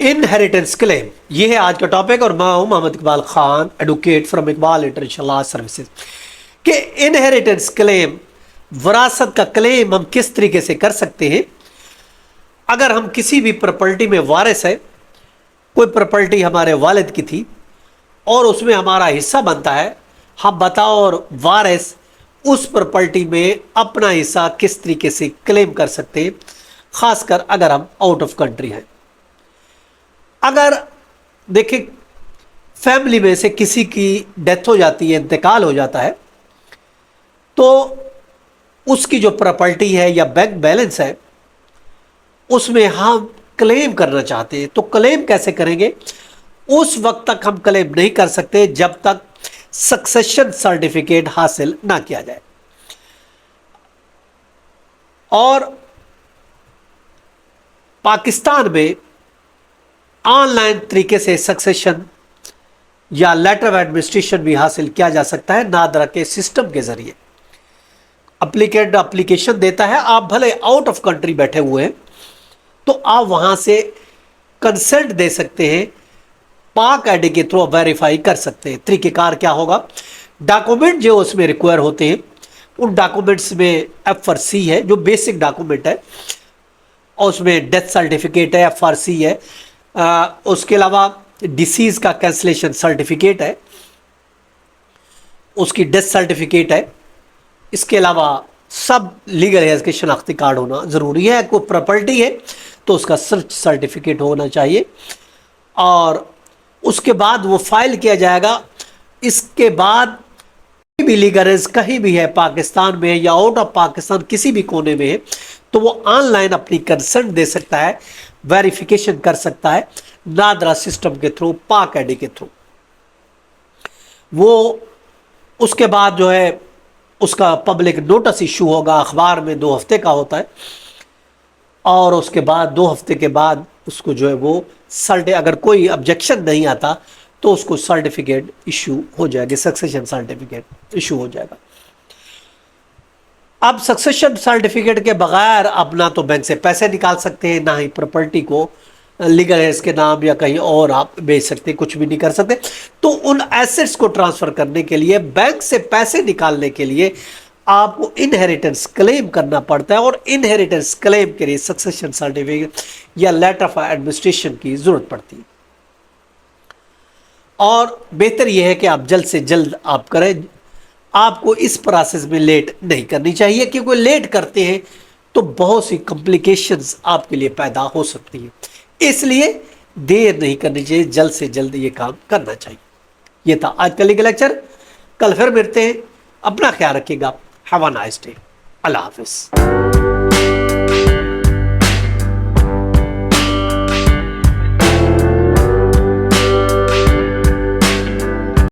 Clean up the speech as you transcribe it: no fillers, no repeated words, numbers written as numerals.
Inheritance claim, ये है आज का टॉपिक और मैं हूं Mohammad Iqbal Khan, advocate from Iqbal international law services. कि इनहेरिटेंस क्लेम, विरासत का क्लेम हम किस तरीके से कर सकते हैं। अगर हम किसी भी प्रॉपर्टी में वारिस है, कोई प्रॉपर्टी हमारे वालिद की थी और उसमें हमारा हिस्सा बनता है, हम बताओ और वारिस उस प्रॉपर्टी में अपना हिस्सा किस तरीके से क्लेम कर सकते हैं, खासकर अगर हम आउट ऑफ कंट्री हैं। अगर देखिए फैमिली में से किसी की डेथ हो जाती है, इंतकाल हो जाता है, तो उसकी जो प्रॉपर्टी है या बैंक बैलेंस है उसमें हम क्लेम करना चाहते हैं। तो क्लेम कैसे करेंगे? उस वक्त तक हम क्लेम नहीं कर सकते जब तक सक्सेशन सर्टिफिकेट हासिल ना किया जाए। और पाकिस्तान में ऑनलाइन तरीके से सक्सेशन या लेटर ऑफ एडमिनिस्ट्रेशन भी हासिल किया जा सकता है नादरा के सिस्टम के जरिए। एप्लीकेंट एप्लीकेशन देता है, आप भले आउट ऑफ कंट्री बैठे हुए हैं तो आप वहां से कंसेंट दे सकते हैं, पाक आईडी के थ्रू वेरीफाई कर सकते हैं। तरीकेकार क्या होगा? डॉक्यूमेंट जो उसमें रिक्वायर होते हैं उन डॉक्यूमेंट्स में FRC है जो बेसिक डॉक्यूमेंट है, और उसमें डेथ सर्टिफिकेट है, FRC है, उसके अलावा डिसीज का कैंसलेशन सर्टिफिकेट है, उसकी डेथ सर्टिफिकेट है। इसके अलावा सब लीगल है, इसके शनाख्ती कार्ड होना ज़रूरी है। कोई प्रॉपर्टी है तो उसका सर्च सर्टिफिकेट होना चाहिए और उसके बाद वो फाइल किया जाएगा। इसके बाद कोई भी लीगल कहीं भी है पाकिस्तान में या आउट ऑफ पाकिस्तान किसी भी कोने में है तो वो ऑनलाइन अपनी कंसेंट दे सकता है, वेरिफिकेशन कर सकता है नादरा सिस्टम के थ्रू, पाक आईडी के थ्रू। वो उसके बाद जो है उसका पब्लिक नोटिस इशू होगा, अखबार में 2 हफ्ते का होता है, और उसके बाद 2 हफ्ते के बाद उसको जो है वो अगर कोई ऑब्जेक्शन नहीं आता तो उसको सर्टिफिकेट इशू हो जाएगी, सक्सेशन सर्टिफिकेट इशू हो जाएगा। अब सक्सेशन सर्टिफिकेट के बगैर अपना तो बैंक से पैसे निकाल सकते हैं, ना ही प्रॉपर्टी को लीगल है इसके नाम या कहीं और आप बेच सकते, कुछ भी नहीं कर सकते। तो उन एसेट्स को ट्रांसफर करने के लिए, बैंक से पैसे निकालने के लिए आपको इनहेरिटेंस क्लेम करना पड़ता है, और इनहेरिटेंस क्लेम के लिए सक्सेशन सर्टिफिकेट या लेटर ऑफ एडमिनिस्ट्रेशन की जरूरत पड़ती है। और बेहतर यह है कि आप जल्द से जल्द आप करें। आपको इस प्रोसेस में लेट नहीं करनी चाहिए, क्योंकि लेट करते हैं तो बहुत सी कॉम्प्लिकेशंस आपके लिए पैदा हो सकती है। इसलिए देर नहीं करनी चाहिए, जल्द से जल्द ये काम करना चाहिए। ये था आज का लीगल लेक्चर। कल फिर मिलते हैं। अपना ख्याल रखिएगा। Have a nice day. Allah Hafiz.